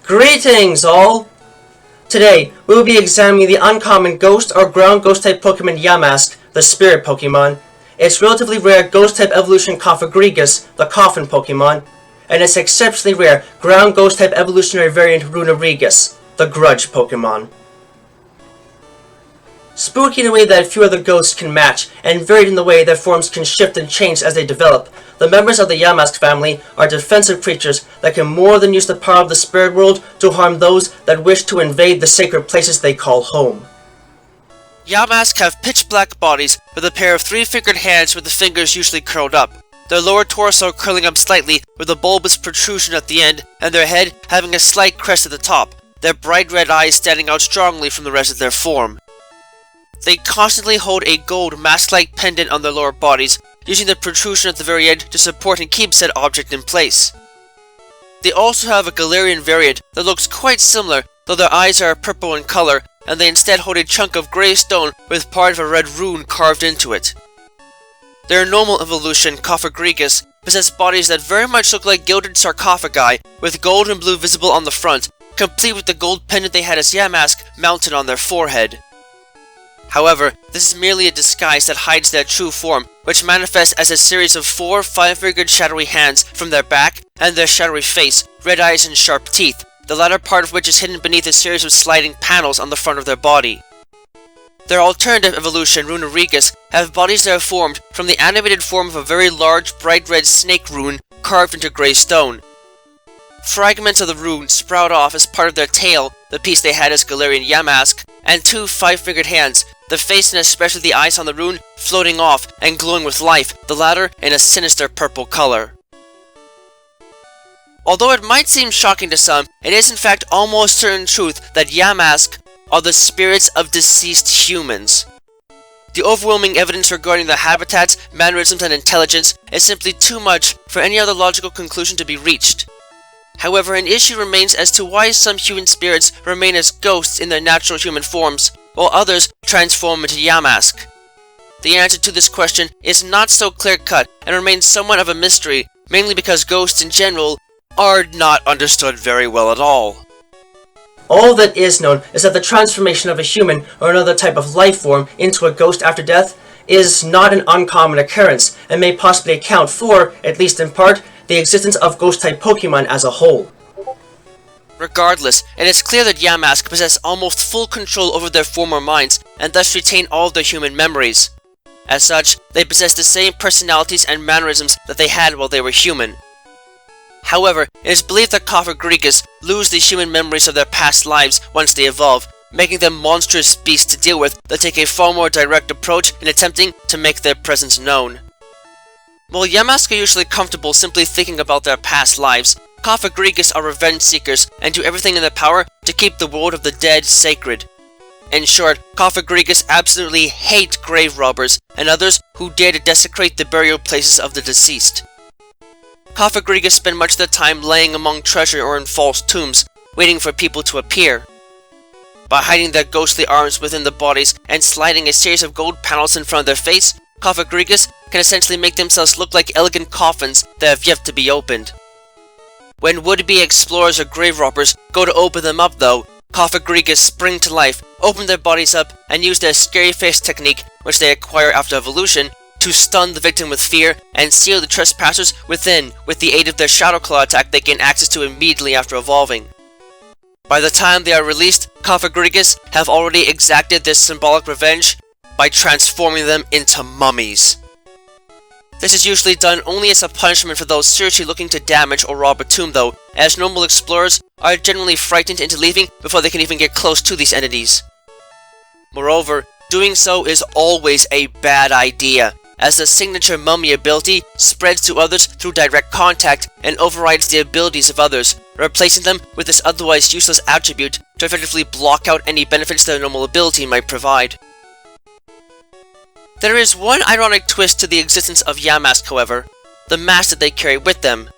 Greetings all! Today, we will be examining the uncommon ghost or ground ghost type Pokemon Yamask, the Spirit Pokémon, its relatively rare ghost type evolution Cofagrigus, the Coffin Pokémon, and its exceptionally rare ground ghost type evolutionary variant Runerigus, the Grudge Pokémon. Spooky in a way that few other ghosts can match, and varied in the way their forms can shift and change as they develop, the members of the Yamask family are defensive creatures that can more than use the power of the spirit world to harm those that wish to invade the sacred places they call home. Yamask have pitch-black bodies with a pair of three-fingered hands with the fingers usually curled up, their lower torso curling up slightly with a bulbous protrusion at the end, and their head having a slight crest at the top, their bright red eyes standing out strongly from the rest of their form. They constantly hold a gold mask-like pendant on their lower bodies, using the protrusion at the very end to support and keep said object in place. They also have a Galarian variant that looks quite similar, though their eyes are purple in color, and they instead hold a chunk of grey stone with part of a red rune carved into it. Their normal evolution, Cofagrigus, possess bodies that very much look like gilded sarcophagi, with gold and blue visible on the front, complete with the gold pendant they had as Yamask mounted on their forehead. However, this is merely a disguise that hides their true form, which manifests as a series of 4 five-fingered shadowy hands from their back, and their shadowy face, red eyes and sharp teeth, the latter part of which is hidden beneath a series of sliding panels on the front of their body. Their alternative evolution, Runerigus, have bodies that are formed from the animated form of a very large, bright red snake rune carved into grey stone. Fragments of the rune sprout off as part of their tail, the piece they had as Galarian Yamask, and 2 five-fingered hands, the face and especially the eyes on the rune floating off and glowing with life, the latter in a sinister purple color. Although it might seem shocking to some, it is in fact almost certain truth that Yamask are the spirits of deceased humans. The overwhelming evidence regarding their habitats, mannerisms, and intelligence is simply too much for any other logical conclusion to be reached. However, an issue remains as to why some human spirits remain as ghosts in their natural human forms, while others transform into Yamask. The answer to this question is not so clear-cut and remains somewhat of a mystery, mainly because ghosts in general are not understood very well at all. All that is known is that the transformation of a human or another type of life form into a ghost after death is not an uncommon occurrence, and may possibly account for, at least in part, the existence of ghost-type Pokemon as a whole. Regardless, it is clear that Yamask possess almost full control over their former minds, and thus retain all of their human memories. As such, they possess the same personalities and mannerisms that they had while they were human. However, it is believed that Cofagrigus lose the human memories of their past lives once they evolve, making them monstrous beasts to deal with that take a far more direct approach in attempting to make their presence known. While Yamask are usually comfortable simply thinking about their past lives, Cofagrigus are revenge seekers and do everything in their power to keep the world of the dead sacred. In short, Cofagrigus absolutely hate grave robbers and others who dare to desecrate the burial places of the deceased. Cofagrigus spend much of their time laying among treasure or in false tombs, waiting for people to appear. By hiding their ghostly arms within the bodies and sliding a series of gold panels in front of their face, Cofagrigus can essentially make themselves look like elegant coffins that have yet to be opened. When would-be explorers or grave robbers go to open them up though, Cofagrigus spring to life, open their bodies up, and use their scary face technique, which they acquire after evolution, to stun the victim with fear and seal the trespassers within with the aid of their Shadow Claw attack they gain access to immediately after evolving. By the time they are released, Cofagrigus have already exacted this symbolic revenge by transforming them into mummies. This is usually done only as a punishment for those seriously looking to damage or rob a tomb though, as normal explorers are generally frightened into leaving before they can even get close to these entities. Moreover, doing so is always a bad idea, as the signature mummy ability spreads to others through direct contact and overrides the abilities of others, replacing them with this otherwise useless attribute to effectively block out any benefits their normal ability might provide. There is one ironic twist to the existence of Yamask, however, the mask that they carry with them.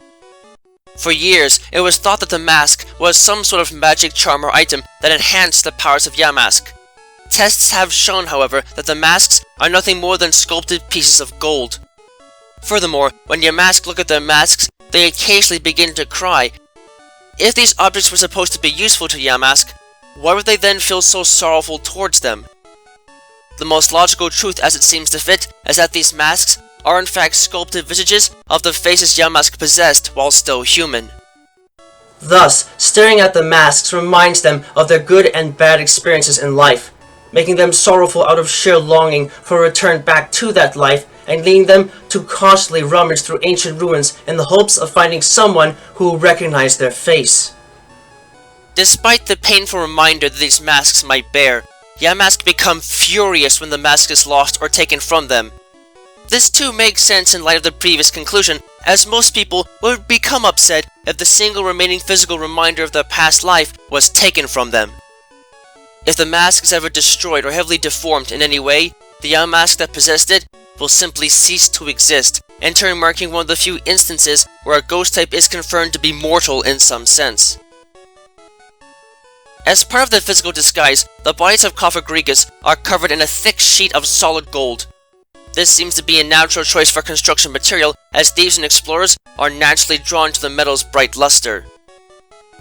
For years, it was thought that the mask was some sort of magic charm or item that enhanced the powers of Yamask. Tests have shown, however, that the masks are nothing more than sculpted pieces of gold. Furthermore, when Yamask look at their masks, they occasionally begin to cry, If these objects were supposed to be useful to Yamask, why would they then feel so sorrowful towards them? The most logical truth as it seems to fit is that these masks are in fact sculpted visages of the faces Yamask possessed while still human. Thus, staring at the masks reminds them of their good and bad experiences in life, making them sorrowful out of sheer longing for a return back to that life, and leading them to constantly rummage through ancient ruins in the hopes of finding someone who will recognize their face. Despite the painful reminder that these masks might bear, Yamask become furious when the mask is lost or taken from them. This too makes sense in light of the previous conclusion, as most people would become upset if the single remaining physical reminder of their past life was taken from them. If the mask is ever destroyed or heavily deformed in any way, the Yamask that possessed it will simply cease to exist, in turn marking one of the few instances where a ghost type is confirmed to be mortal in some sense. As part of the physical disguise, the bodies of Cofagrigus are covered in a thick sheet of solid gold. This seems to be a natural choice for construction material, as thieves and explorers are naturally drawn to the metal's bright luster.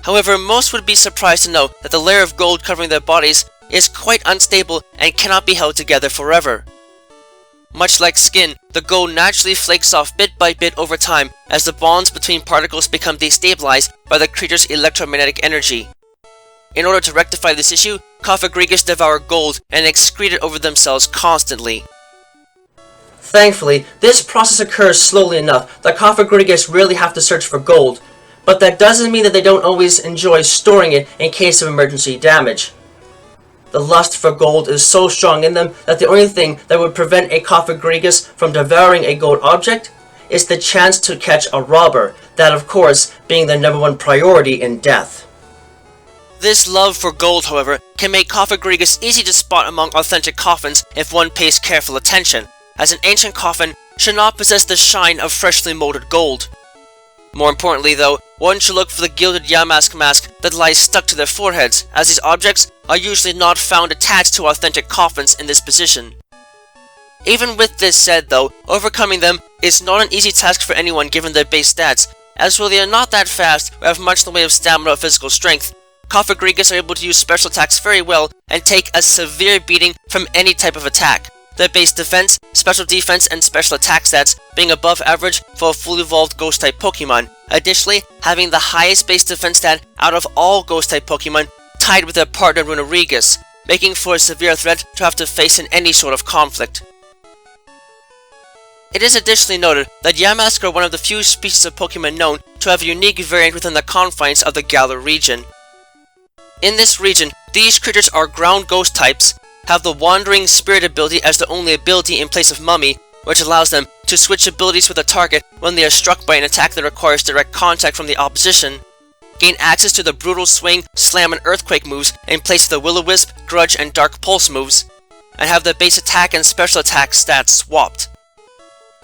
However, most would be surprised to know that the layer of gold covering their bodies is quite unstable and cannot be held together forever. Much like skin, the gold naturally flakes off bit by bit over time as the bonds between particles become destabilized by the creature's electromagnetic energy. In order to rectify this issue, Cofagrigus devour gold and excrete it over themselves constantly. Thankfully, this process occurs slowly enough that Cofagrigus rarely have to search for gold, but that doesn't mean that they don't always enjoy storing it in case of emergency damage. The lust for gold is so strong in them that the only thing that would prevent a Cofagrigus from devouring a gold object is the chance to catch a robber, that of course being their #1 priority in death. This love for gold, however, can make Cofagrigus easy to spot among authentic coffins if one pays careful attention, as an ancient coffin should not possess the shine of freshly molded gold. More importantly though, one should look for the gilded Yamask mask that lies stuck to their foreheads, as these objects are usually not found attached to authentic coffins in this position. Even with this said though, overcoming them is not an easy task for anyone given their base stats, as while they are not that fast or have much in the way of stamina or physical strength, Cofagrigus are able to use special attacks very well and take a severe beating from any type of attack, their base defense, special defense, and special attack stats being above average for a fully evolved ghost-type Pokemon, additionally having the highest base defense stat out of all ghost-type Pokemon, tied with their partner Runerigus, making for a severe threat to have to face in any sort of conflict. It is additionally noted that Yamask are one of the few species of Pokemon known to have a unique variant within the confines of the Galar region. In this region, these creatures are ground ghost types, have the Wandering Spirit ability as the only ability in place of Mummy, which allows them to switch abilities with a target when they are struck by an attack that requires direct contact from the opposition, gain access to the Brutal Swing, Slam, and Earthquake moves in place of the Will-O-Wisp, Grudge, and Dark Pulse moves, and have their base attack and special attack stats swapped.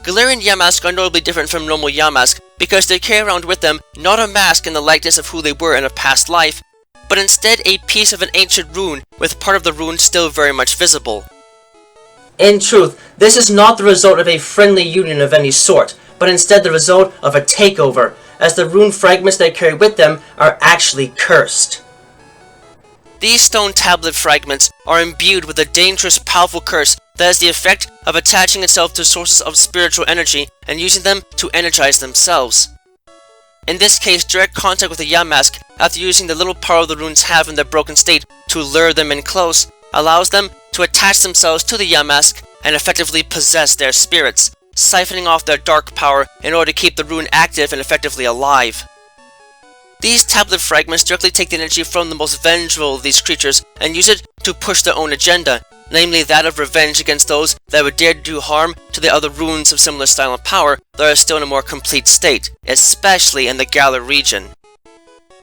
Galarian Yamask are notably different from normal Yamask because they carry around with them not a mask in the likeness of who they were in a past life, but instead a piece of an ancient rune with part of the rune still very much visible. In truth, this is not the result of a friendly union of any sort, but instead the result of a takeover, as the rune fragments they carry with them are actually cursed. These stone tablet fragments are imbued with a dangerous, powerful curse that has the effect of attaching itself to sources of spiritual energy and using them to energize themselves. In this case, direct contact with a Yamask, after using the little power the runes have in their broken state to lure them in close, allows them to attach themselves to the Yamask and effectively possess their spirits, siphoning off their dark power in order to keep the rune active and effectively alive. These tablet fragments directly take the energy from the most vengeful of these creatures and use it to push their own agenda, namely that of revenge against those that would dare to do harm to the other runes of similar style and power that are still in a more complete state, especially in the Galar region.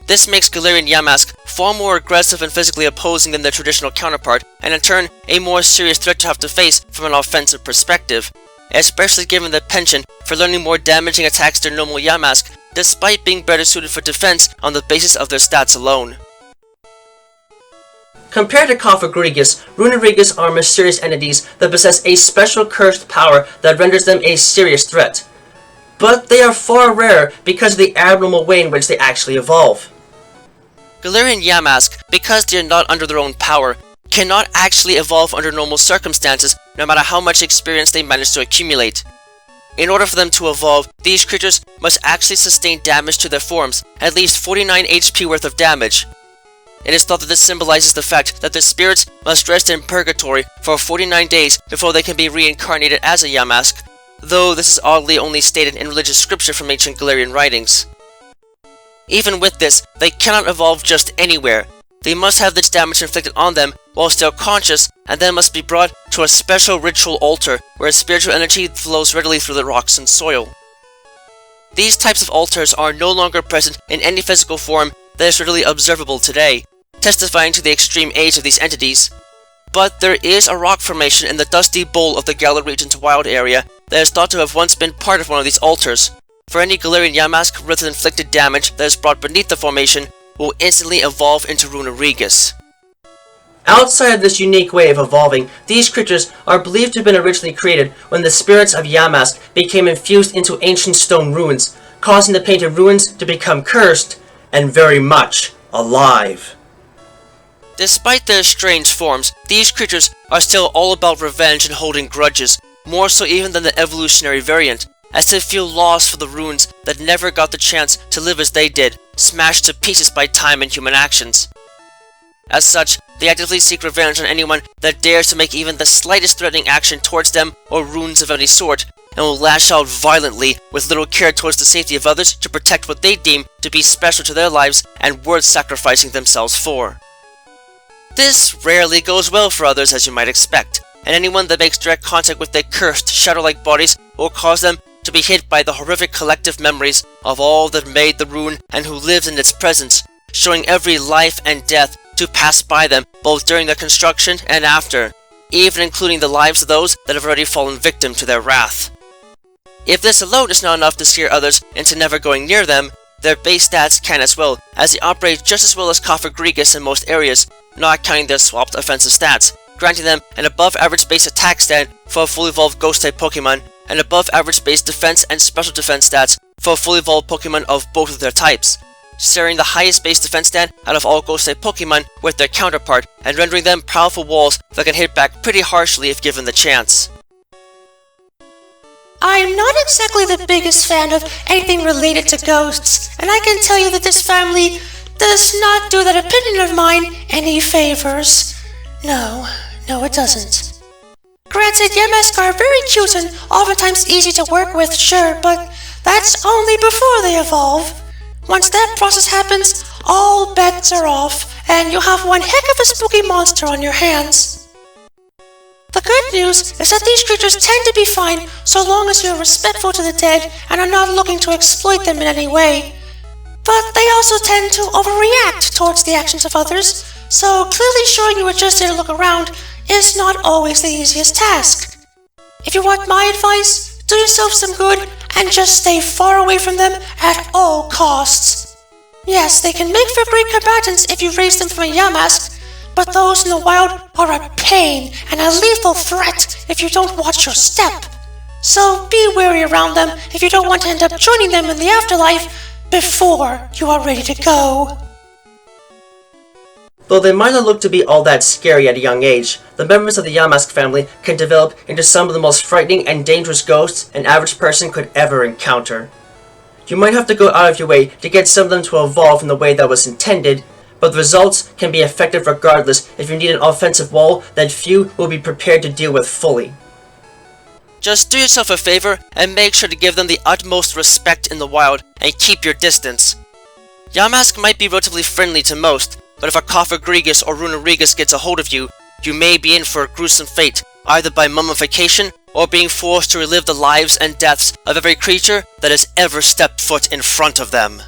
This makes Galarian Yamask far more aggressive and physically opposing than their traditional counterpart, and in turn, a more serious threat to have to face from an offensive perspective, especially given their penchant for learning more damaging attacks than normal Yamask, despite being better suited for defense on the basis of their stats alone. Compared to Cofagrigus, Runerigus are mysterious entities that possess a special cursed power that renders them a serious threat. But they are far rarer because of the abnormal way in which they actually evolve. Galarian Yamask, because they are not under their own power, cannot actually evolve under normal circumstances no matter how much experience they manage to accumulate. In order for them to evolve, these creatures must actually sustain damage to their forms, at least 49 HP worth of damage. It is thought that this symbolizes the fact that their spirits must rest in purgatory for 49 days before they can be reincarnated as a Yamask, though this is oddly only stated in religious scripture from ancient Galarian writings. Even with this, they cannot evolve just anywhere. They must have this damage inflicted on them while still conscious, and then must be brought to a special ritual altar where spiritual energy flows readily through the rocks and soil. These types of altars are no longer present in any physical form that is readily observable today, testifying to the extreme age of these entities. But there is a rock formation in the dusty bowl of the Galar region's wild area that is thought to have once been part of one of these altars. For any Galarian Yamask with inflicted damage that is brought beneath the formation will instantly evolve into Runerigus. Outside of this unique way of evolving, these creatures are believed to have been originally created when the spirits of Yamask became infused into ancient stone ruins, causing the painted ruins to become cursed and very much alive. Despite their strange forms, these creatures are still all about revenge and holding grudges, more so even than the evolutionary variant, as they feel lost for the runes that never got the chance to live as they did, smashed to pieces by time and human actions. As such, they actively seek revenge on anyone that dares to make even the slightest threatening action towards them or runes of any sort, and will lash out violently with little care towards the safety of others to protect what they deem to be special to their lives and worth sacrificing themselves for. This rarely goes well for others, as you might expect, and anyone that makes direct contact with their cursed, shadow-like bodies will cause them to be hit by the horrific collective memories of all that made the rune and who lived in its presence, showing every life and death to pass by them both during their construction and after, even including the lives of those that have already fallen victim to their wrath. If this alone is not enough to scare others into never going near them, their base stats can as well, as they operate just as well as Cofagrigus in most areas, not counting their swapped offensive stats, granting them an above-average base attack stat for a fully evolved Ghost-type Pokémon, and above-average base defense and special defense stats for a fully evolved Pokémon of both of their types, sharing the highest base defense stat out of all Ghost-type Pokémon with their counterpart, and rendering them powerful walls that can hit back pretty harshly if given the chance. I'm not exactly the biggest fan of anything related to ghosts, and I can tell you that this family does not do that opinion of mine any favors. No, it doesn't. Granted, Yamask are very cute and oftentimes easy to work with, sure, but that's only before they evolve. Once that process happens, all bets are off, and you have one heck of a spooky monster on your hands. The good news is that these creatures tend to be fine so long as you are respectful to the dead and are not looking to exploit them in any way. But they also tend to overreact towards the actions of others, so clearly showing you are just there to look around is not always the easiest task. If you want my advice, do yourself some good and just stay far away from them at all costs. Yes, they can make for great combatants if you raise them from a Yamask, but those in the wild are a pain and a lethal threat if you don't watch your step. So be wary around them if you don't want to end up joining them in the afterlife before you are ready to go. Though they might not look to be all that scary at a young age, the members of the Yamask family can develop into some of the most frightening and dangerous ghosts an average person could ever encounter. You might have to go out of your way to get some of them to evolve in the way that was intended, but the results can be effective regardless if you need an offensive wall that few will be prepared to deal with fully. Just do yourself a favor and make sure to give them the utmost respect in the wild and keep your distance. Yamask might be relatively friendly to most, but if a Cofagrigus or Runerigus gets a hold of you, you may be in for a gruesome fate, either by mummification or being forced to relive the lives and deaths of every creature that has ever stepped foot in front of them.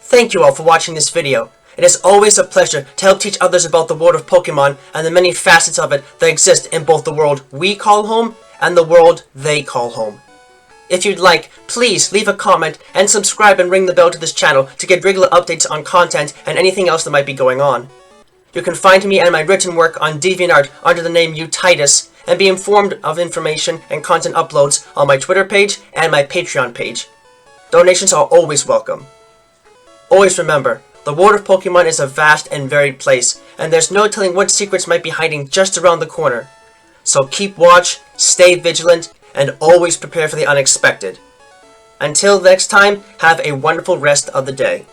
Thank you all for watching this video. It is always a pleasure to help teach others about the world of Pokemon and the many facets of it that exist in both the world we call home and the world they call home. If you'd like, please leave a comment and subscribe and ring the bell to this channel to get regular updates on content and anything else that might be going on. You can find me and my written work on DeviantArt under the name Titus, and be informed of information and content uploads on my Twitter page and my Patreon page. Donations are always welcome. Always remember, the world of Pokemon is a vast and varied place, and there's no telling what secrets might be hiding just around the corner. So keep watch, stay vigilant, and always prepare for the unexpected. Until next time, have a wonderful rest of the day.